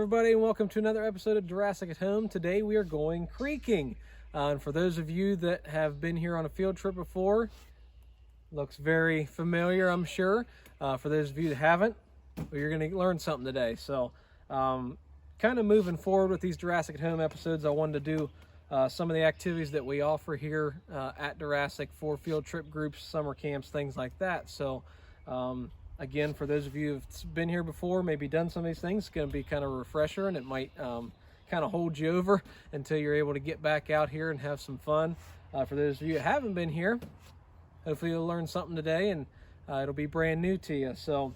everybody, and welcome to another episode of Deerassic at Home. Today we are going creeking. And for those of you that have been here on a field trip before, looks very familiar, I'm sure. For those of you that haven't, well, you're going to learn something today. So kind of moving forward with these Deerassic at Home episodes, I wanted to do some of the activities that we offer here at Deerassic for field trip groups, summer camps, things like that. So again, for those of you who've been here before, maybe done some of these things, it's going to be kind of a refresher, and it might kind of hold you over until you're able to get back out here and have some fun. For those of you that haven't been here, hopefully you'll learn something today, and it'll be brand new to you. So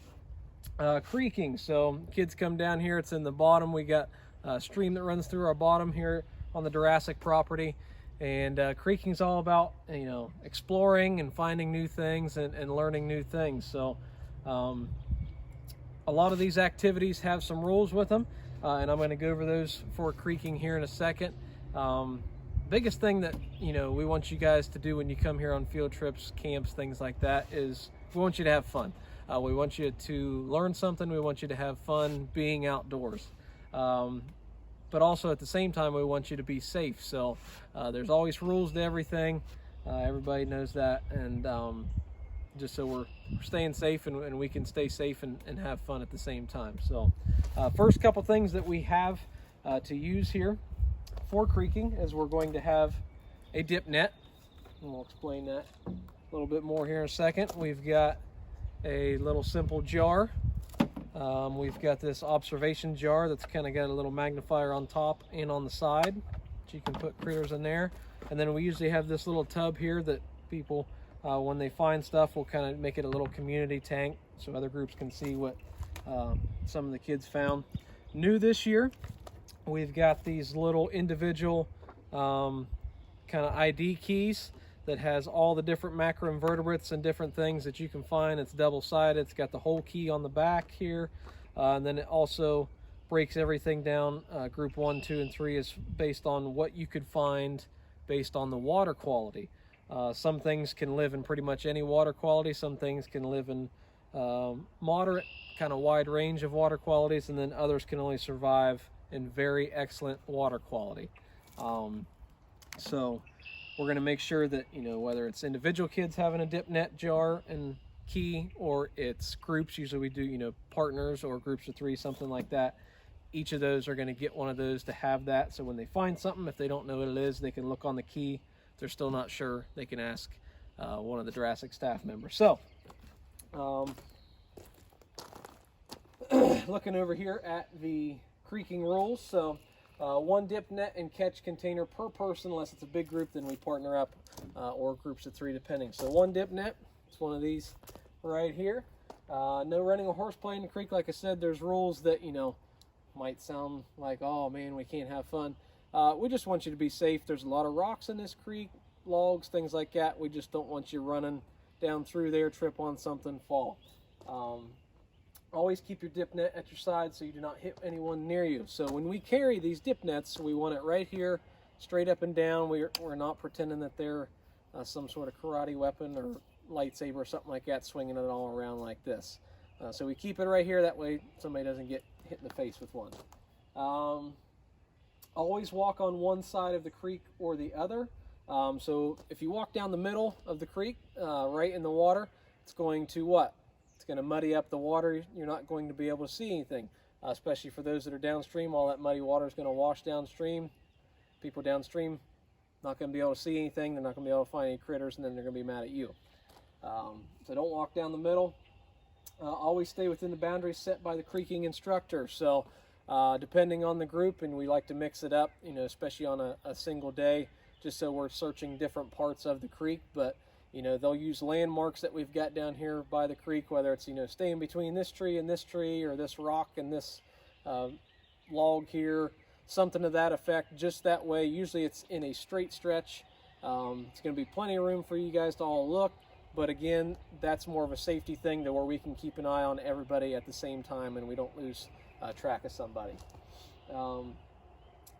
creeking, so kids come down here, it's in the bottom. We got a stream that runs through our bottom here on the Deerassic property, and creeking is all about, you know, exploring and finding new things and learning new things. So a lot of these activities have some rules with them, and I'm going to go over those for creeking here in a second. Biggest thing that, you know, we want you guys to do when you come here on field trips, camps, things like that, is we want you to have fun. We want you to learn something. We want you to have fun being outdoors. But also at the same time, we want you to be safe. So there's always rules to everything. Everybody knows that. And just so we're staying safe and we can stay safe and have fun at the same time. So first couple things that we have to use here for creeking is we're going to have a dip net. And we'll explain that a little bit more here in a second. We've got a little simple jar. We've got this observation jar that's kind of got a little magnifier on top and on the side, so you can put critters in there. And then we usually have this little tub here that people, when they find stuff, we'll kind of make it a little community tank so other groups can see what some of the kids found. New this year, we've got these little individual kind of ID keys that has all the different macroinvertebrates and different things that you can find. It's double-sided. It's got the whole key on the back here. And then it also breaks everything down. Group 1, 2, and 3 is based on what you could find based on the water quality. Some things can live in pretty much any water quality. Some things can live in moderate, kind of wide range of water qualities, and then others can only survive in very excellent water quality. So we're going to make sure that, you know, whether it's individual kids having a dip net jar and key, or it's groups, usually we do, you know, partners or groups of 3, something like that. Each of those are going to get one of those to have that. So when they find something, if they don't know what it is, they can look on the key. If they're still not sure, they can ask one of the Deerassic staff members. So looking over here at the creeking rules. So 1 dip net and catch container per person, unless it's a big group, then we partner up, or groups of 3 depending. So 1 dip net, it's one of these right here. No running or horseplay in the creek. Like I said, there's rules that, you know, might sound like, oh man, we can't have fun. We just want you to be safe. There's a lot of rocks in this creek, logs, things like that. We just don't want you running down through there, trip on something, fall. Always keep your dip net at your side so you do not hit anyone near you. So when we carry these dip nets, we want it right here, straight up and down. We're not pretending that they're some sort of karate weapon or lightsaber or something like that, swinging it all around like this. So we keep it right here, that way somebody doesn't get hit in the face with one. Always walk on one side of the creek or the other. So if you walk down the middle of the creek, right in the water, it's going to what? It's going to muddy up the water. You're not going to be able to see anything, especially for those that are downstream. All that muddy water is going to wash downstream. People downstream not going to be able to see anything. They're not going to be able to find any critters, and then they're going to be mad at you. So don't walk down the middle. Always stay within the boundaries set by the creeking instructor. So depending on the group, and we like to mix it up, you know, especially on a single day, just so we're searching different parts of the creek. But you know, they'll use landmarks that we've got down here by the creek, whether it's, you know, staying between this tree and this tree, or this rock and this log here, something to that effect. Just that way, usually it's in a straight stretch. It's going to be plenty of room for you guys to all look, but again, that's more of a safety thing, to where we can keep an eye on everybody at the same time and we don't lose track of somebody.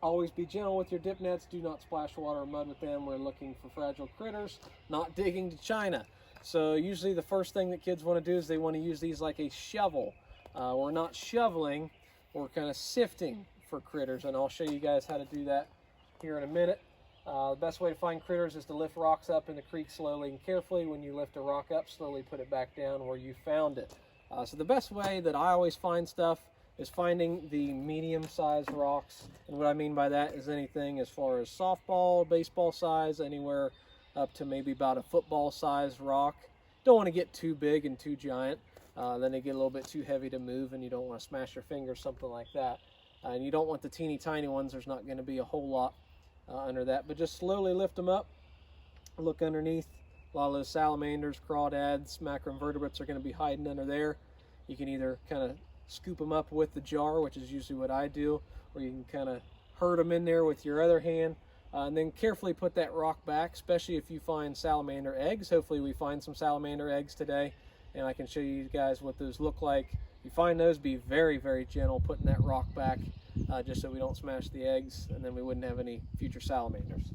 Always be gentle with your dip nets. Do not splash water or mud with them. We're looking for fragile critters, not digging to China. So usually the first thing that kids want to do is they want to use these like a shovel. We're not shoveling. we're kind of sifting for critters, and I'll show you guys how to do that here in a minute. The best way to find critters is to lift rocks up in the creek slowly and carefully. When you lift a rock up, slowly put it back down where you found it. So the best way that I always find stuff is finding the medium-sized rocks. And what I mean by that is anything as far as softball, baseball size, anywhere up to maybe about a football-sized rock. Don't want to get too big and too giant. Then they get a little bit too heavy to move and you don't want to smash your fingers, something like that. And you don't want the teeny tiny ones. There's not going to be a whole lot under that, but just slowly lift them up, look underneath. A lot of those salamanders, crawdads, macroinvertebrates are going to be hiding under there. You can either kind of scoop them up with the jar, which is usually what I do, or you can kind of herd them in there with your other hand, and then carefully put that rock back, especially if you find salamander eggs. Hopefully we find some salamander eggs today, and I can show you guys what those look like. If you find those, be very, very gentle putting that rock back, just so we don't smash the eggs, and then we wouldn't have any future salamanders.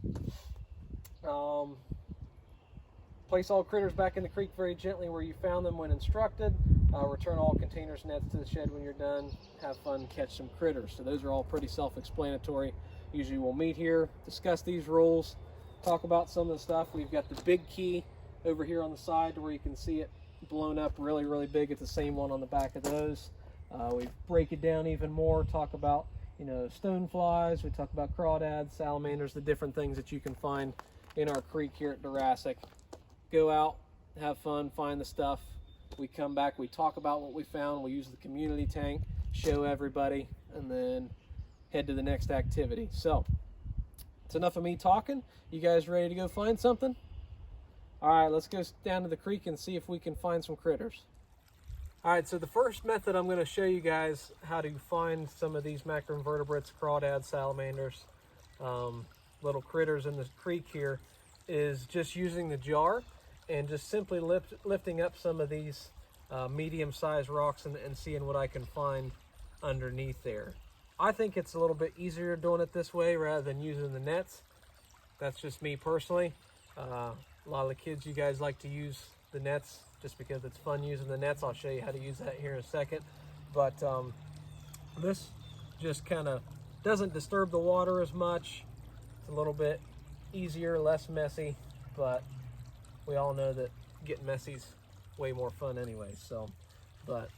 Place all critters back in the creek very gently where you found them when instructed. Return all containers, nets to the shed when you're done. Have fun, catch some critters. So those are all pretty self-explanatory. Usually we'll meet here, discuss these rules, talk about some of the stuff. We've got the big key over here on the side where you can see it blown up really, really big. It's the same one on the back of those. We break it down even more, talk about, you know, stoneflies. We talk about crawdads, salamanders, the different things that you can find in our creek here at Deerassic. Go out, have fun, find the stuff. We come back, we talk about what we found, we use the community tank, show everybody, and then head to the next activity. So, it's enough of me talking. You guys ready to go find something? All right, let's go down to the creek and see if we can find some critters. All right, so the first method I'm going to show you guys how to find some of these macroinvertebrates, crawdads, salamanders, little critters in the creek here, is just using the jar and just simply lifting up some of these medium-sized rocks and seeing what I can find underneath there. I think it's a little bit easier doing it this way rather than using the nets. That's just me personally. A lot of the kids, you guys like to use the nets just because it's fun using the nets. I'll show you how to use that here in a second. But this just kind of doesn't disturb the water as much. It's a little bit easier, less messy, but we all know that getting messy is way more fun anyway. So, but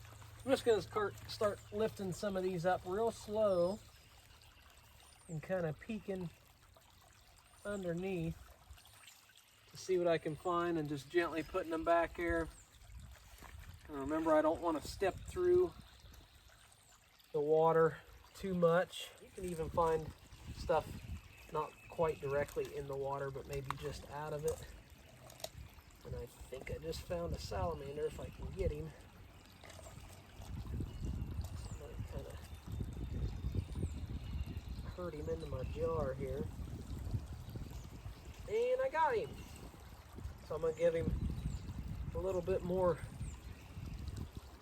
I'm just going to start lifting some of these up real slow and kind of peeking underneath to see what I can find, and just gently putting them back here. And remember, I don't want to step through the water too much. You can even find stuff not quite directly in the water, but maybe just out of it. And I think I just found a salamander, if I can get him. So I kind of herd him into my jar here. And I got him. So I'm going to give him a little bit more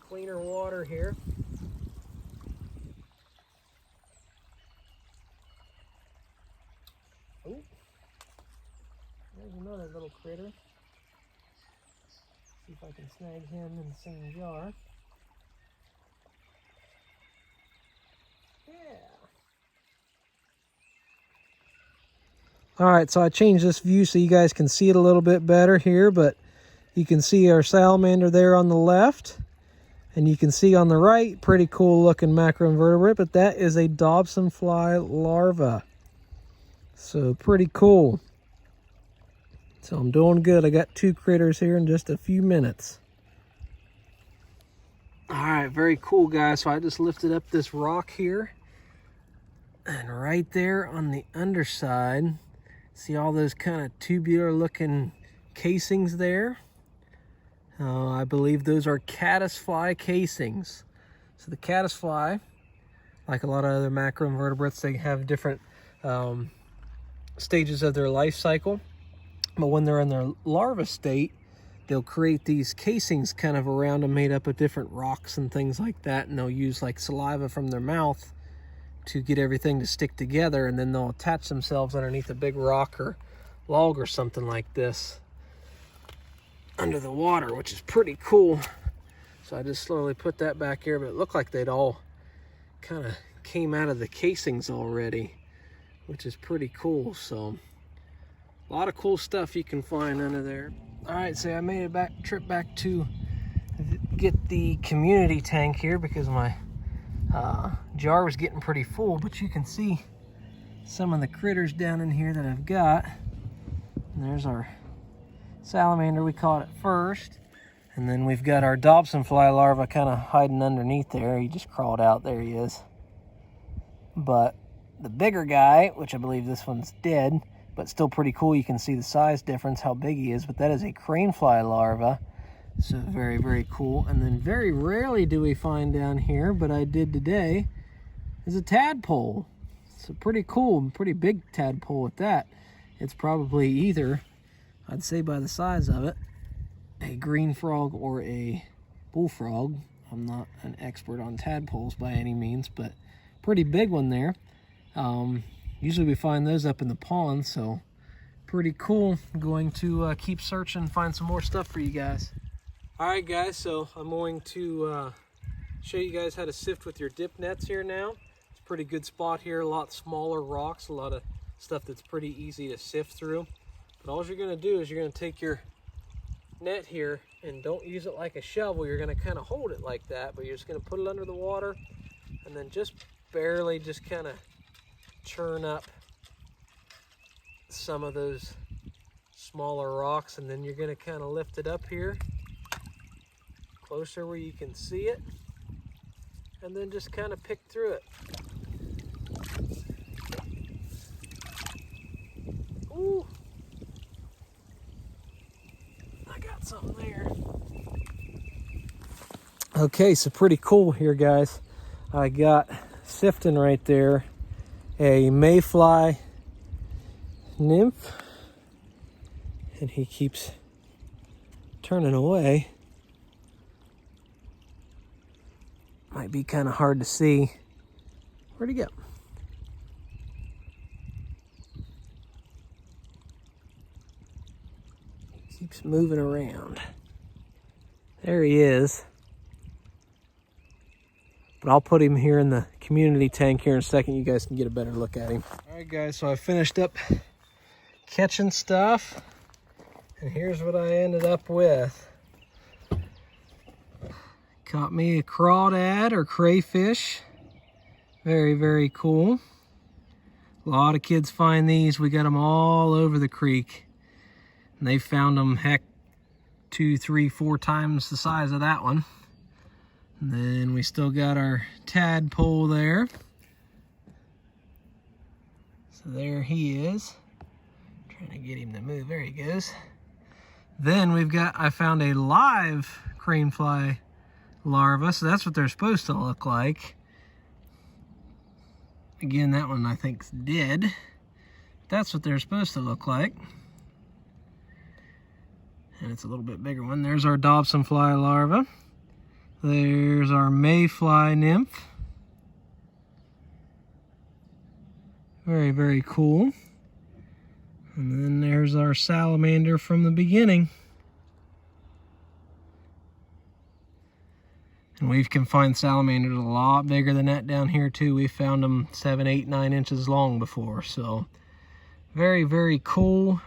cleaner water here. Oh, there's another little critter. See if I can snag him in the same jar. Yeah. All right, so I changed this view so you guys can see it a little bit better here, but you can see our salamander there on the left, and you can see on the right, pretty cool looking macroinvertebrate, but that is a Dobson fly larva. So pretty cool. So I'm doing good. I got 2 critters here in just a few minutes. All right, very cool, guys. So I just lifted up this rock here, and right there on the underside, see all those kind of tubular looking casings there? I believe those are Catice Fly Casings. So the Catice fly, like a lot of other macroinvertebrates, they have different stages of their life cycle. But when they're in their larva state, they'll create these casings kind of around them made up of different rocks and things like that. And they'll use like saliva from their mouth to get everything to stick together, and then they'll attach themselves underneath a big rock or log or something like this under the water, which is pretty cool. So I just slowly put that back here, but it looked like they'd all kind of came out of the casings already, which is pretty cool. So a lot of cool stuff you can find under there. All right, so I made a trip back to get the community tank here because my jar was getting pretty full, but you can see some of the critters down in here that I've got. And there's our salamander we caught at first, and then we've got our Dobson fly larva kind of hiding underneath there. He just crawled out. There he is. But the bigger guy, which I believe this one's dead, but still pretty cool. You can see the size difference, how big he is, but that is a crane fly larva. So very, very cool. And then very rarely do we find down here, but I did today, is a tadpole. So pretty cool, pretty big tadpole at that. It's probably either, I'd say by the size of it, a green frog or a bullfrog. I'm not an expert on tadpoles by any means, but pretty big one there. Usually we find those up in the pond, so pretty cool. I'm going to keep searching and find some more stuff for you guys. All right, guys, so I'm going to show you guys how to sift with your dip nets here now. It's a pretty good spot here, a lot smaller rocks, a lot of stuff that's pretty easy to sift through. But all you're gonna do is you're gonna take your net here and don't use it like a shovel. You're gonna kind of hold it like that, but you're just gonna put it under the water and then just barely just kind of churn up some of those smaller rocks, and then you're gonna kind of lift it up here closer where you can see it, and then just kind of pick through it. Ooh, I got something there. Okay, so pretty cool here, guys. I got sifting right there a mayfly nymph, and he keeps turning away. Might be kind of hard to see. Where'd he go? He keeps moving around. There he is. But I'll put him here in the community tank here in a second. You guys can get a better look at him. All right, guys, so I finished up catching stuff, and here's what I ended up with. Caught me a crawdad or crayfish. Very, very cool. A lot of kids find these. We got them all over the creek. And they found them, heck, 2, 3, 4 times the size of that one. And then we still got our tadpole there. So there he is. Trying to get him to move. There he goes. Then I found a live crane fly larva, so that's what they're supposed to look like. Again, that one I think's dead. That's what they're supposed to look like. And it's a little bit bigger one. There's our Dobson fly larva. There's our mayfly nymph. Very, very cool. And then there's our salamander from the beginning. And we can find salamanders a lot bigger than that down here too. We found them 7, 8, 9 inches long before. So very, very cool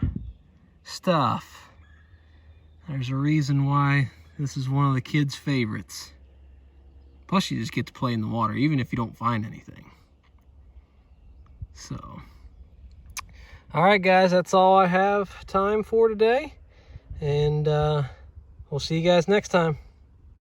stuff. There's a reason why this is one of the kids' favorites. Plus you just get to play in the water even if you don't find anything. So, all right, guys, that's all I have time for today. And we'll see you guys next time.